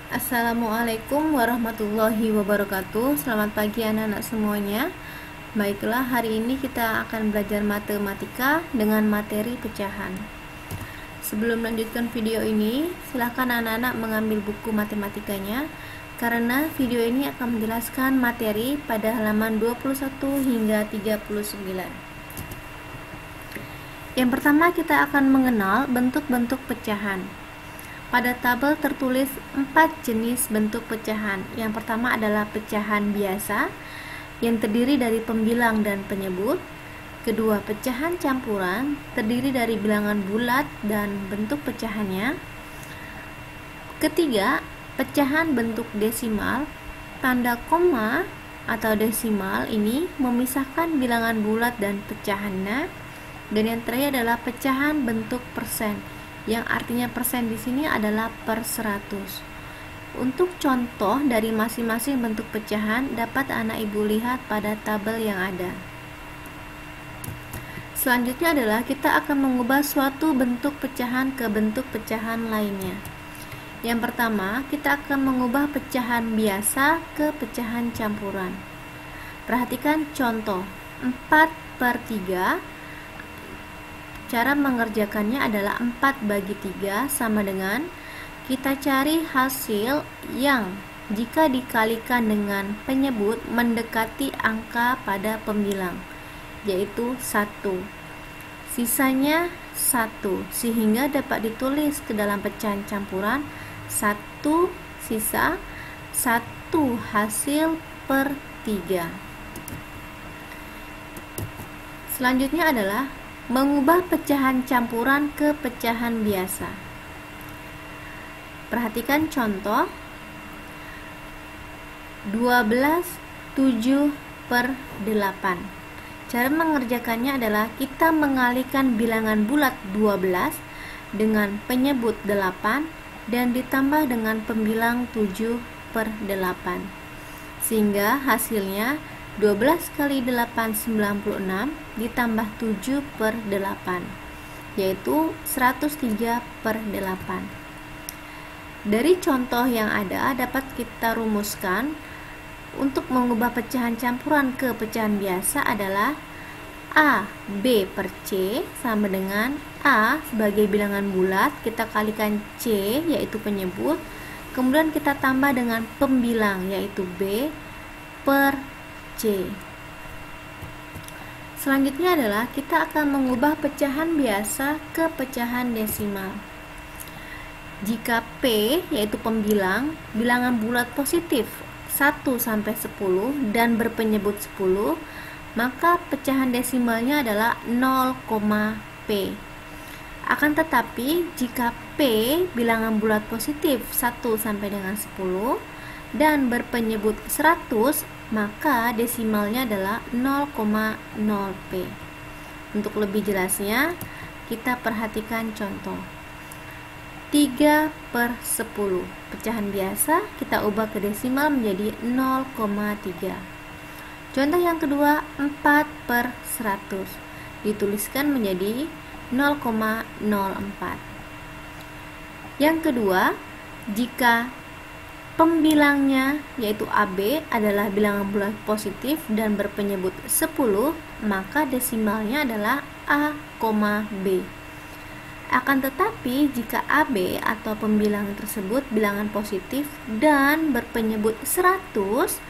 Assalamualaikum warahmatullahi wabarakatuh. Selamat pagi anak-anak semuanya. Baiklah, hari ini kita akan belajar matematika dengan materi pecahan. Sebelum melanjutkan video ini, silahkan anak-anak mengambil buku matematikanya, karena video ini akan menjelaskan materi pada halaman 21 hingga 39. Yang pertama, kita akan mengenal bentuk-bentuk pecahan. Pada tabel tertulis 4 jenis bentuk pecahan. Yang pertama adalah pecahan biasa yang terdiri dari pembilang dan penyebut. Kedua, pecahan campuran terdiri dari bilangan bulat dan bentuk pecahannya. Ketiga, pecahan bentuk desimal. Tanda koma atau desimal ini memisahkan bilangan bulat dan pecahannya. Dan yang terakhir adalah pecahan bentuk persen, yang artinya persen di sini adalah per 100. Untuk contoh dari masing-masing bentuk pecahan dapat anak ibu lihat pada tabel yang ada. Selanjutnya adalah kita akan mengubah suatu bentuk pecahan ke bentuk pecahan lainnya. Yang pertama, kita akan mengubah pecahan biasa ke pecahan campuran. Perhatikan contoh 4/3. Cara mengerjakannya adalah 4 bagi 3 sama dengan kita cari hasil yang jika dikalikan dengan penyebut mendekati angka pada pembilang, yaitu 1. Sisanya 1, sehingga dapat ditulis ke dalam pecahan campuran 1 sisa 1 hasil per 3. Selanjutnya adalah mengubah pecahan campuran ke pecahan biasa. Perhatikan contoh 12/7/8. Cara mengerjakannya adalah kita mengalihkan bilangan bulat 12 dengan penyebut 8 dan ditambah dengan pembilang 7/8, sehingga hasilnya 12 kali 8 96 ditambah 7/8, yaitu 103/8. Dari contoh yang ada dapat kita rumuskan untuk mengubah pecahan campuran ke pecahan biasa adalah A B per C sama dengan A sebagai bilangan bulat, kita kalikan C yaitu penyebut, kemudian kita tambah dengan pembilang yaitu B per C. Selanjutnya adalah kita akan mengubah pecahan biasa ke pecahan desimal. Jika P yaitu pembilang, bilangan bulat positif 1 sampai 10 dan berpenyebut 10, maka pecahan desimalnya adalah 0,P. Akan tetapi jika P bilangan bulat positif 1 sampai dengan 10 dan berpenyebut 100, maka desimalnya adalah 0,0P. Untuk lebih jelasnya, kita perhatikan contoh 3/10. Pecahan biasa kita ubah ke desimal menjadi 0,3. Contoh yang kedua 4/100. Dituliskan menjadi 0,04. Yang kedua, jika pembilangnya yaitu AB adalah bilangan bulat positif dan berpenyebut 10, maka desimalnya adalah A, B. Akan tetapi jika AB atau pembilang tersebut bilangan positif dan berpenyebut 100,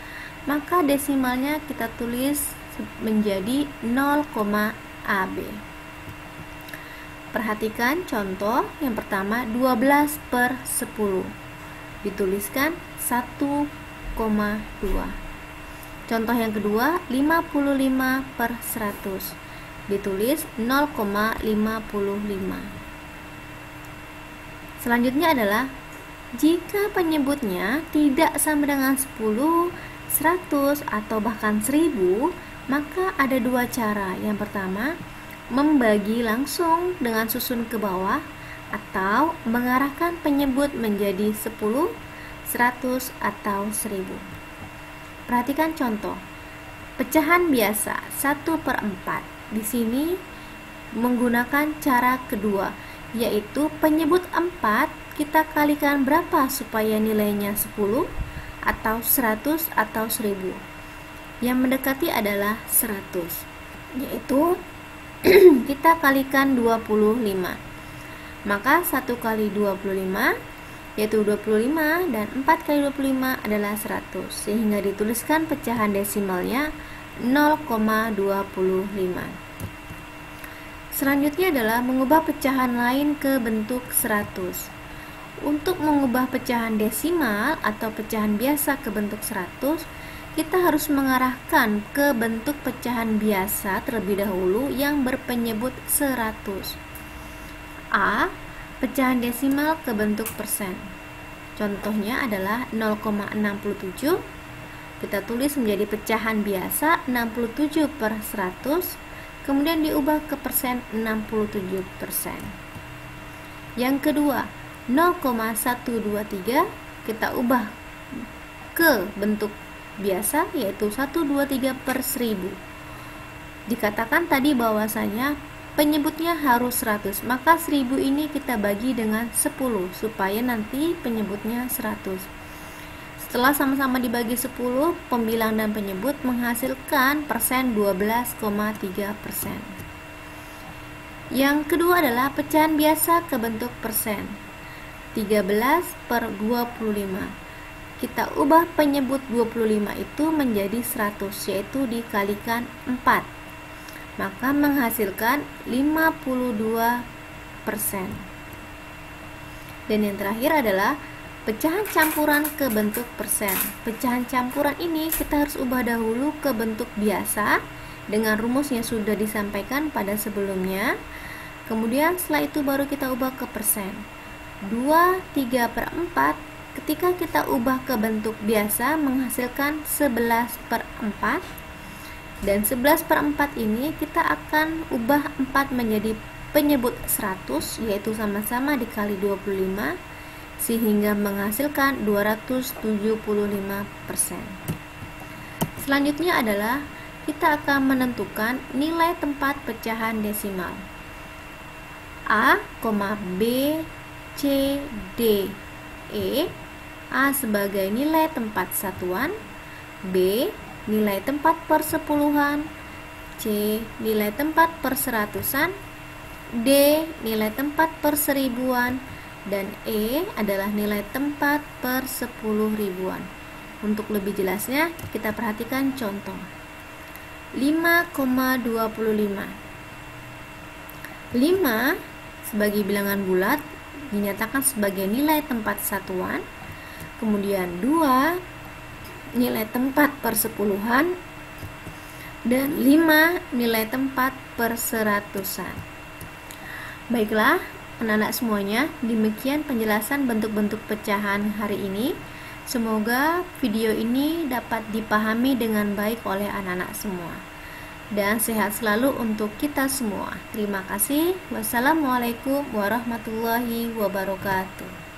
maka desimalnya kita tulis menjadi 0,AB. Perhatikan contoh yang pertama 12/10. Dituliskan 1,2. Contoh yang kedua 55/100. Ditulis 0,55. Selanjutnya adalah jika penyebutnya tidak sama dengan 10, 100 atau bahkan 1000, maka ada dua cara. Yang pertama, membagi langsung dengan susun ke bawah, atau mengarahkan penyebut menjadi 10, 100, atau 1000. Perhatikan contoh. Pecahan biasa 1/4. Di sini menggunakan cara kedua, yaitu penyebut 4 kita kalikan berapa supaya nilainya 10 atau 100 atau 1000? Yang mendekati adalah 100, yaitu kita kalikan 25. Maka 1 kali 25 yaitu 25 dan 4 kali 25 adalah 100, sehingga dituliskan pecahan desimalnya 0,25. Selanjutnya adalah mengubah pecahan lain ke bentuk 100. Untuk mengubah pecahan desimal atau pecahan biasa ke bentuk 100, kita harus mengarahkan ke bentuk pecahan biasa terlebih dahulu yang berpenyebut 100. A. Pecahan desimal ke bentuk persen. Contohnya adalah 0,67. Kita tulis menjadi pecahan biasa 67 per 100, kemudian diubah ke persen 67%. Yang kedua, 0,123 kita ubah ke bentuk biasa, yaitu 123 per 1000. Dikatakan tadi bahwasanya penyebutnya harus 100, maka 1000 ini kita bagi dengan 10 supaya nanti penyebutnya 100. Setelah sama-sama dibagi 10, pembilang dan penyebut menghasilkan persen 12,3%. Yang kedua adalah pecahan biasa ke bentuk persen. 13 per 25. Kita ubah penyebut 25 itu menjadi 100, yaitu dikalikan 4. Maka menghasilkan 52%. Dan yang terakhir adalah pecahan campuran ke bentuk persen. Pecahan campuran ini kita harus ubah dahulu ke bentuk biasa dengan rumus yang sudah disampaikan pada sebelumnya. Kemudian setelah itu baru kita ubah ke persen. 23 per 4 ketika kita ubah ke bentuk biasa menghasilkan 11 per 4. Dan 11 per 4 ini kita akan ubah 4 menjadi penyebut 100, yaitu sama-sama dikali 25, sehingga menghasilkan 275%. Selanjutnya adalah kita akan menentukan nilai tempat pecahan desimal. A, B, C, D, E. A sebagai nilai tempat satuan, B nilai tempat persepuluhan, C nilai tempat perseratusan, D nilai tempat perseribuan, dan E adalah nilai tempat per 10.000-an. Untuk lebih jelasnya, kita perhatikan contoh. 5,25. 5 sebagai bilangan bulat dinyatakan sebagai nilai tempat satuan. Kemudian 2 nilai tempat persepuluhan, dan 5 nilai tempat perseratusan. Baiklah, anak-anak semuanya, demikian penjelasan bentuk-bentuk pecahan hari ini. Semoga video ini dapat dipahami dengan baik oleh anak-anak semua. Dan sehat selalu untuk kita semua. Terima kasih. Wassalamualaikum warahmatullahi wabarakatuh.